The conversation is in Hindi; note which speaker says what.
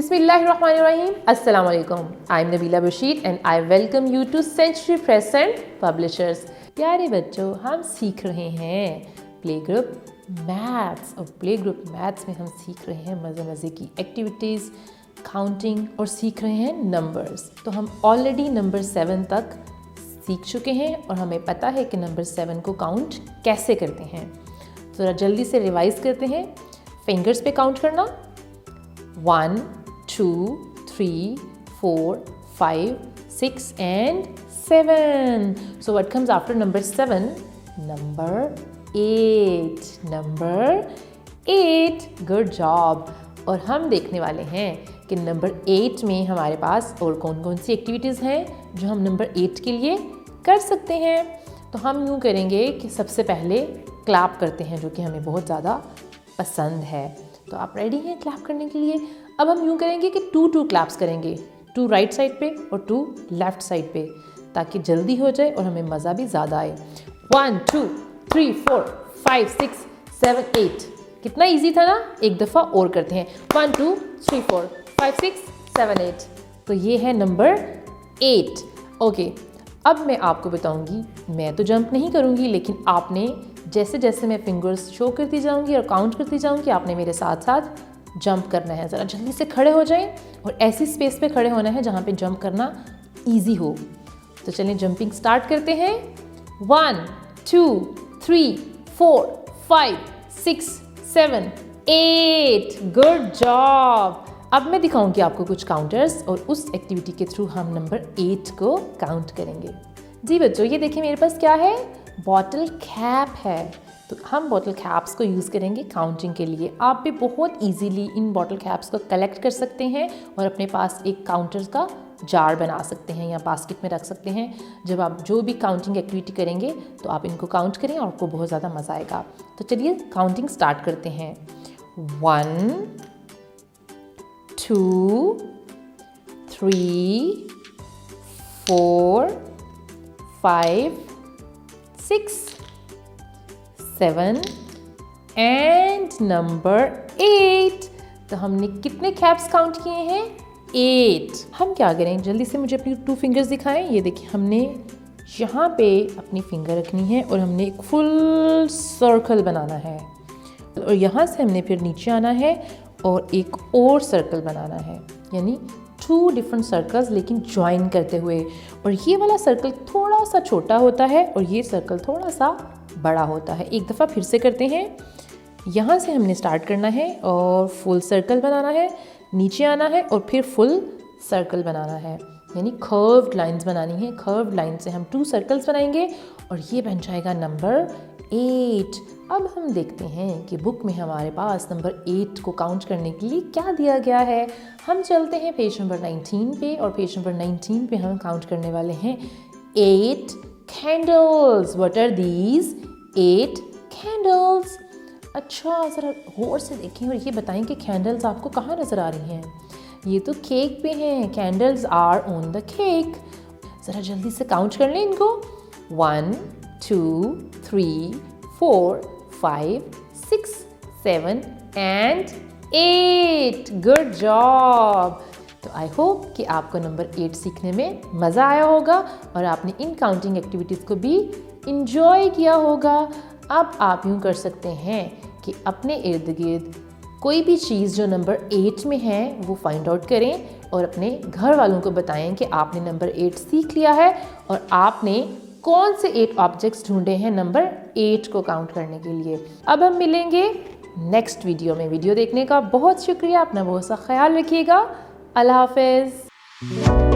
Speaker 1: Bismillahirrahmanirrahim. Assalamu alaikum. I'm Nabila Bashir and I welcome you to Century Press and Publishers. प्यारे बच्चों, हम सीख रहे हैं प्ले ग्रुप मैथ्स और प्ले ग्रुप मैथ्स में हम सीख रहे हैं मज़े की एक्टिविटीज़, काउंटिंग और सीख रहे हैं नंबर्स। तो हम ऑलरेडी नंबर 7 तक सीख चुके हैं और हमें पता है कि नंबर 7 को काउंट कैसे करते हैं। तो ज़रा जल्दी से रिवाइज़ करते हैं। फिंगर्स पे काउंट करना 1, 2, 3, 4, 5, 6 and 7. So what comes after number 7? Number 8. Number 8. Good job. और हम देखने वाले हैं कि नंबर 8 में हमारे पास और कौन कौन सी एक्टिविटीज़ हैं जो हम नंबर 8 के लिए कर सकते हैं। तो हम यूँ करेंगे कि सबसे पहले क्लैप करते हैं, जो कि हमें बहुत ज़्यादा पसंद है। तो आप रेडी हैं क्लैप करने के लिए? अब हम यूँ करेंगे कि 2 क्लैप्स करेंगे, 2 राइट साइड पे और 2 लेफ़्ट साइड पे, ताकि जल्दी हो जाए और हमें मज़ा भी ज़्यादा आए। 1, 2, 3, 4, 5, 6, 7, 8। कितना इजी था ना? एक दफ़ा और करते हैं। 1, 2, 3, 4, 5, 6, 7, 8। तो ये है नंबर 8। ओके, अब मैं आपको बताऊंगी, मैं तो जंप नहीं करूंगी, लेकिन आपने जैसे जैसे मैं फिंगर्स शो करती जाऊंगी और काउंट करती जाऊंगी, आपने मेरे साथ साथ जंप करना है। ज़रा जल्दी से खड़े हो जाएं और ऐसी स्पेस पे खड़े होना है जहाँ पे जंप करना ईजी हो। तो चलिए जंपिंग स्टार्ट करते हैं। 1, 2, 3, 4, 5, 6, 7, 8। Good job. अब मैं दिखाऊंगी आपको कुछ काउंटर्स और उस एक्टिविटी के थ्रू हम नंबर 8 को काउंट करेंगे। जी बच्चों, ये देखिए मेरे पास क्या है, बॉटल कैप है। तो हम बॉटल कैप्स को यूज़ करेंगे काउंटिंग के लिए। आप भी बहुत इजीली इन बॉटल कैप्स को कलेक्ट कर सकते हैं और अपने पास एक काउंटर का जार बना सकते हैं या बास्केट में रख सकते हैं। जब आप जो भी काउंटिंग एक्टिविटी करेंगे तो आप इनको काउंट करें और आपको बहुत ज़्यादा मज़ा आएगा। तो चलिए काउंटिंग स्टार्ट करते हैं। 1, 2, 3, 4, 5, 6, 7 एंड नंबर 8। तो हमने कितने कैप्स काउंट किए हैं? 8। हम क्या करें, जल्दी से मुझे अपनी 2 फिंगर्स दिखाएं। ये देखिए, हमने यहाँ पे अपनी फिंगर रखनी है और हमने एक फुल सर्कल बनाना है और यहाँ से हमने फिर नीचे आना है और एक और सर्कल बनाना है, यानी 2 डिफरेंट सर्कल्स लेकिन ज्वाइन करते हुए। और ये वाला सर्कल थोड़ा सा छोटा होता है और ये सर्कल थोड़ा सा बड़ा होता है। एक दफ़ा फिर से करते हैं। यहाँ से हमने स्टार्ट करना है और फुल सर्कल बनाना है, नीचे आना है और फिर फुल सर्कल बनाना है, यानी कर्व्ड लाइंस बनानी है। कर्व्ड लाइन से हम 2 सर्कल्स बनाएंगे और ये बन जाएगा नंबर 8। अब हम देखते हैं कि बुक में हमारे पास नंबर 8 को काउंट करने के लिए क्या दिया गया है। हम चलते हैं पेज नंबर 19 पे और पेज नंबर 19 पे हम काउंट करने वाले हैं 8 candles. What are these? 8 candles. अच्छा, ज़रा गौर से देखें और ये बताएं कि कैंडल्स आपको कहाँ नज़र आ रही हैं? ये तो केक पे हैं। Candles are on the cake. ज़रा जल्दी से काउंट कर लें इनको। 1, 2, 3, 4, 5, 6, 7 एंड 8। Good job. तो आई होप कि आपको नंबर 8 सीखने में मज़ा आया होगा और आपने इन काउंटिंग एक्टिविटीज़ को भी इंजॉय किया होगा। अब आप यूँ कर सकते हैं कि अपने इर्द गिर्द कोई भी चीज़ जो नंबर 8 में है वो फाइंड आउट करें और अपने घर वालों को बताएं कि आपने नंबर 8 सीख लिया है और आपने कौन से 8 ऑब्जेक्ट्स ढूंढे हैं नंबर 8 को काउंट करने के लिए। अब हम मिलेंगे नेक्स्ट वीडियो में। वीडियो देखने का बहुत शुक्रिया। अपना बहुत सा ख्याल रखिएगा। अल्लाह हाफ़िज़।